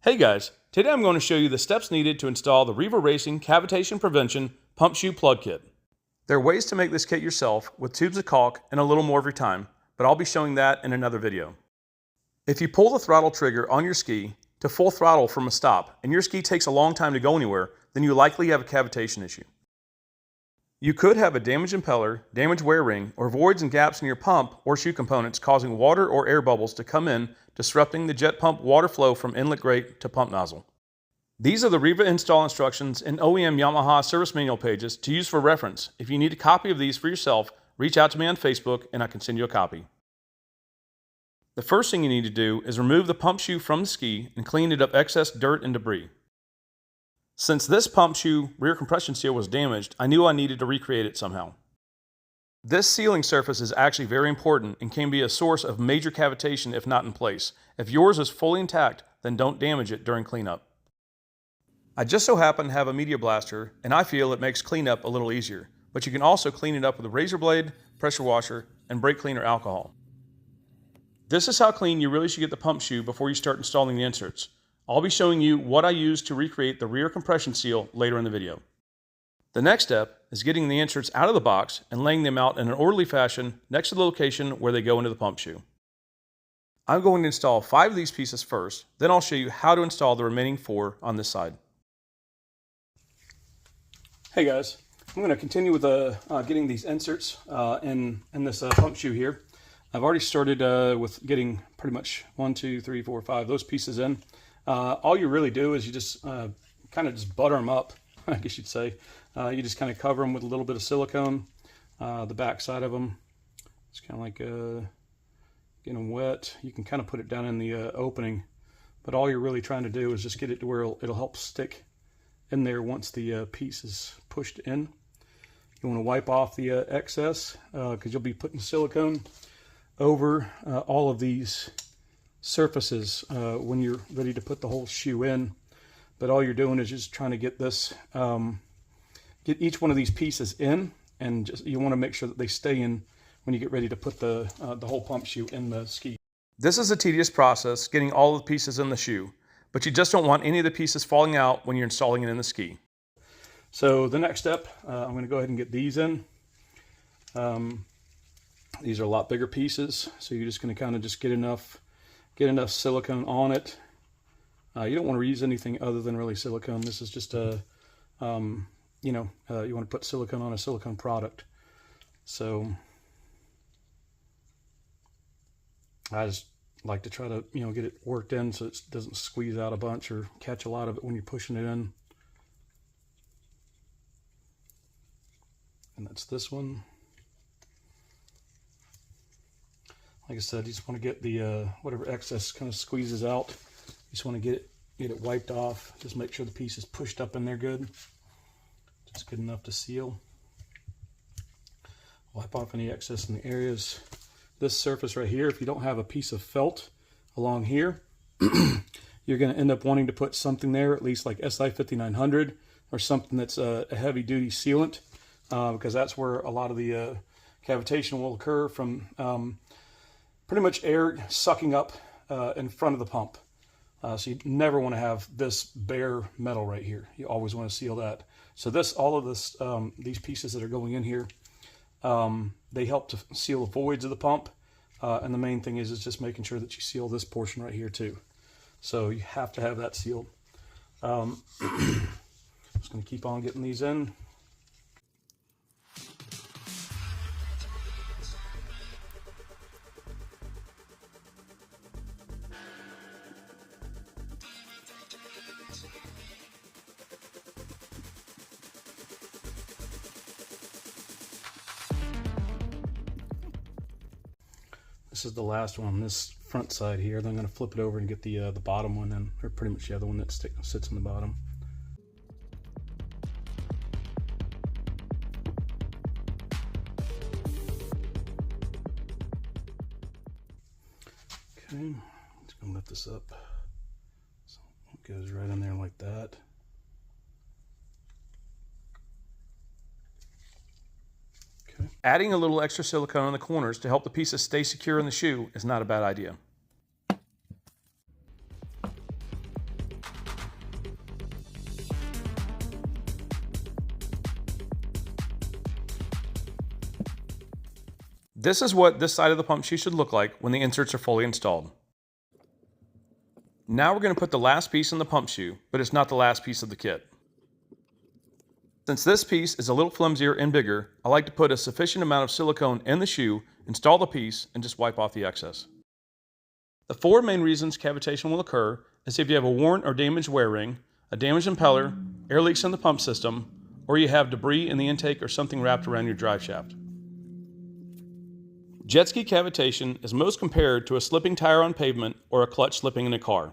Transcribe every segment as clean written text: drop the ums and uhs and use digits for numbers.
Hey guys, today I'm going to show you the steps needed to install the Riva Racing Cavitation Prevention Pump Shoe Plug Kit. There are ways to make this kit yourself with tubes of caulk and a little more of your time, but I'll be showing that in another video. If you pull the throttle trigger on your ski to full throttle from a stop and your ski takes a long time to go anywhere, then you likely have a cavitation issue. You could have a damaged impeller, damaged wear ring, or voids and gaps in your pump or shoe components causing water or air bubbles to come in, disrupting the jet pump water flow from inlet grate to pump nozzle. These are the Riva install instructions in OEM Yamaha service manual pages to use for reference. If you need a copy of these for yourself, reach out to me on Facebook and I can send you a copy. The first thing you need to do is remove the pump shoe from the ski and clean it of excess dirt and debris. Since this pump shoe rear compression seal was damaged, I knew I needed to recreate it somehow. This sealing surface is actually very important and can be a source of major cavitation if not in place. If yours is fully intact, then don't damage it during cleanup. I just so happen to have a media blaster and I feel it makes cleanup a little easier, but you can also clean it up with a razor blade, pressure washer, and brake cleaner alcohol. This is how clean you really should get the pump shoe before you start installing the inserts. I'll be showing you what I used to recreate the rear compression seal later in the video. The next step is getting the inserts out of the box and laying them out in an orderly fashion next to the location where they go into the pump shoe. I'm going to install 5 of these pieces first, then I'll show you how to install the remaining 4 on this side. Hey guys, I'm going to continue with getting these inserts in this pump shoe here. I've already started with getting pretty much 1, 2, 3, 4, 5 those pieces in. All you really do is you just kind of just butter them up, I guess you'd say. You just kind of cover them with a little bit of silicone, the back side of them. It's kind of like getting them wet. You can kind of put it down in the opening, but all you're really trying to do is just get it to where it'll help stick in there once the piece is pushed in. You want to wipe off the excess because you'll be putting silicone over all of these surfaces when you're ready to put the whole shoe in. But all you're doing is just trying to get this, get each one of these pieces in, and just you want to make sure that they stay in when you get ready to put the whole pump shoe in the ski. This is a tedious process, getting all of the pieces in the shoe, but you just don't want any of the pieces falling out when you're installing it in the ski. So the next step, I'm going to go ahead and get these in. These are a lot bigger pieces, so you're just going to kind of just get enough silicone on it. You don't want to reuse anything other than really silicone. This is just a, you want to put silicone on a silicone product. So I just like to try to, get it worked in so it doesn't squeeze out a bunch or catch a lot of it when you're pushing it in. And that's this one. Like I said, you just want to get the whatever excess kind of squeezes out. You just want to get it wiped off. Just make sure the piece is pushed up in there good. Just good enough to seal. Wipe off any excess in the areas. This surface right here, if you don't have a piece of felt along here, you're going to end up wanting to put something there, at least like SI 5900 or something that's a heavy duty sealant, because that's where a lot of the cavitation will occur from pretty much air sucking up in front of the pump. So you never want to have this bare metal right here. You always want to seal that. So all of this, these pieces that are going in here, they help to seal the voids of the pump. And the main thing is just making sure that you seal this portion right here too. So you have to have that sealed. Just going to keep on getting these in. This is the last one, this front side here. Then I'm going to flip it over and get the bottom one in, or pretty much the other one that sits in the bottom. Okay, just going to lift this up so it goes right in there like that. Adding a little extra silicone on the corners to help the pieces stay secure in the shoe is not a bad idea. This is what this side of the pump shoe should look like when the inserts are fully installed. Now we're going to put the last piece in the pump shoe, but it's not the last piece of the kit. Since this piece is a little flimsier and bigger, I like to put a sufficient amount of silicone in the shoe, install the piece, and just wipe off the excess. The 4 main reasons cavitation will occur is if you have a worn or damaged wear ring, a damaged impeller, air leaks in the pump system, or you have debris in the intake or something wrapped around your drive shaft. Jetski cavitation is most compared to a slipping tire on pavement or a clutch slipping in a car.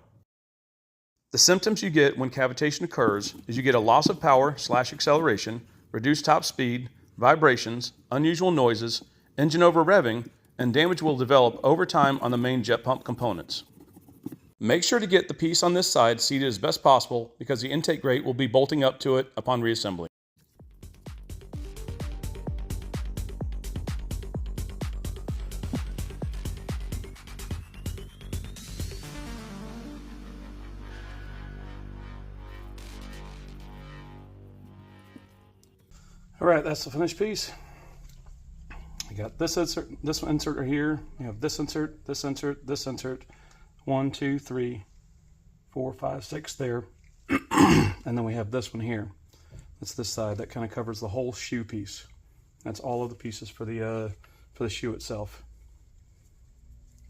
The symptoms you get when cavitation occurs is you get a loss of power/acceleration, reduced top speed, vibrations, unusual noises, engine over revving, and damage will develop over time on the main jet pump components. Make sure to get the piece on this side seated as best possible because the intake grate will be bolting up to it upon reassembly. All right, that's the finished piece. I got this insert right here. We have this insert, this insert, this insert. 1, 2, 3, 4, 5, 6 there. And then we have this one here. That's this side that kind of covers the whole shoe piece. That's all of the pieces for the shoe itself.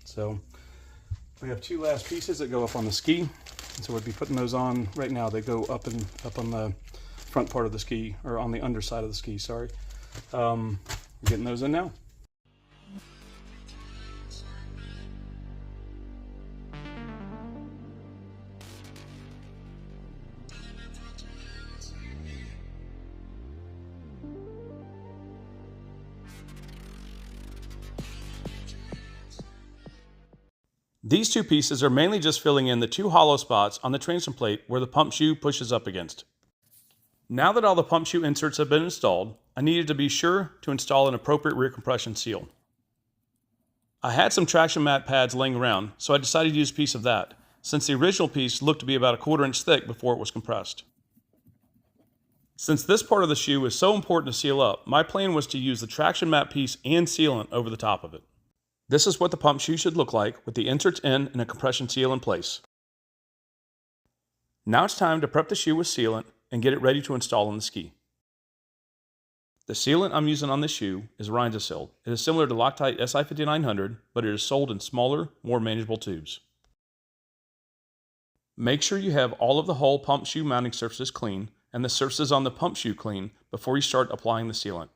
So we have 2 last pieces that go up on the ski. And so we'll be putting those on right now. They go up on the front part of the ski, or on the underside of the ski, sorry. We're getting those in now. These 2 pieces are mainly just filling in the 2 hollow spots on the transom plate where the pump shoe pushes up against. Now that all the pump shoe inserts have been installed, I needed to be sure to install an appropriate rear compression seal. I had some traction mat pads laying around, so I decided to use a piece of that, since the original piece looked to be about a 1/4 inch thick before it was compressed. Since this part of the shoe is so important to seal up, my plan was to use the traction mat piece and sealant over the top of it. This is what the pump shoe should look like with the inserts in and a compression seal in place. Now it's time to prep the shoe with sealant and get it ready to install on the ski. The sealant I'm using on this shoe is Rhinzosil. It is similar to Loctite SI5900, but it is sold in smaller, more manageable tubes. Make sure you have all of the whole pump shoe mounting surfaces clean and the surfaces on the pump shoe clean before you start applying the sealant.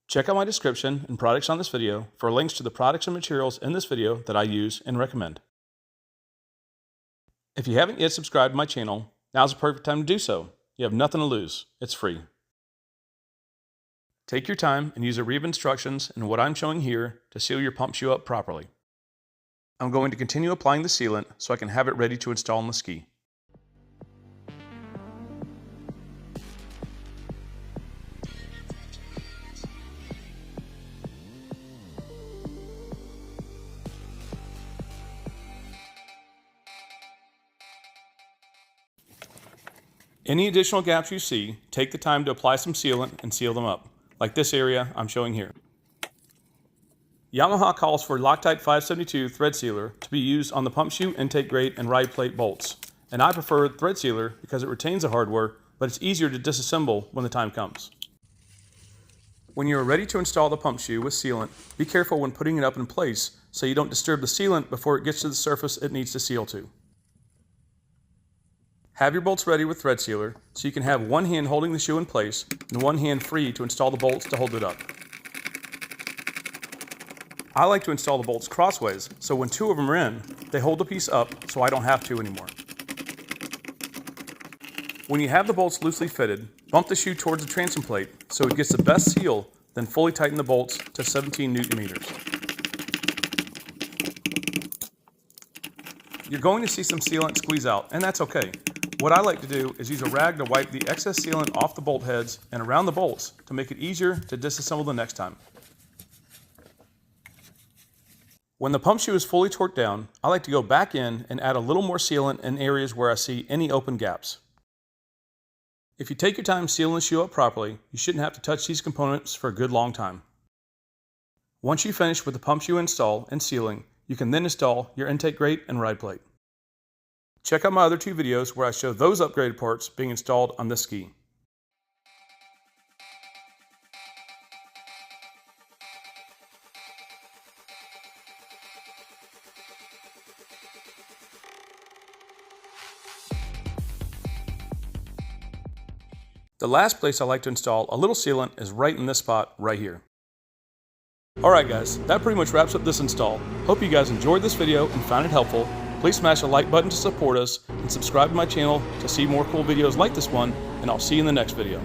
Check out my description and products on this video for links to the products and materials in this video that I use and recommend. If you haven't yet subscribed to my channel, now's the perfect time to do so. You have nothing to lose. It's free. Take your time and use the Riva instructions and what I'm showing here to seal your pump shoe up properly. I'm going to continue applying the sealant so I can have it ready to install on the ski. Any additional gaps you see, take the time to apply some sealant and seal them up, like this area I'm showing here. Yamaha calls for Loctite 572 thread sealer to be used on the pump shoe, intake grate, and ride plate bolts, and I prefer thread sealer because it retains the hardware, but it's easier to disassemble when the time comes. When you are ready to install the pump shoe with sealant, be careful when putting it up in place so you don't disturb the sealant before it gets to the surface it needs to seal to. Have your bolts ready with thread sealer so you can have one hand holding the shoe in place and one hand free to install the bolts to hold it up. I like to install the bolts crossways so when 2 of them are in, they hold the piece up so I don't have to anymore. When you have the bolts loosely fitted, bump the shoe towards the transom plate so it gets the best seal, then fully tighten the bolts to 17 Newton meters. You're going to see some sealant squeeze out, and that's okay. What I like to do is use a rag to wipe the excess sealant off the bolt heads and around the bolts to make it easier to disassemble the next time. When the pump shoe is fully torqued down, I like to go back in and add a little more sealant in areas where I see any open gaps. If you take your time sealing the shoe up properly, you shouldn't have to touch these components for a good long time. Once you finish with the pump shoe install and sealing, you can then install your intake grate and ride plate. Check out my other 2 videos where I show those upgraded parts being installed on this ski. The last place I like to install a little sealant is right in this spot right here. Alright guys, that pretty much wraps up this install. Hope you guys enjoyed this video and found it helpful. Please smash the like button to support us and subscribe to my channel to see more cool videos like this one, and I'll see you in the next video.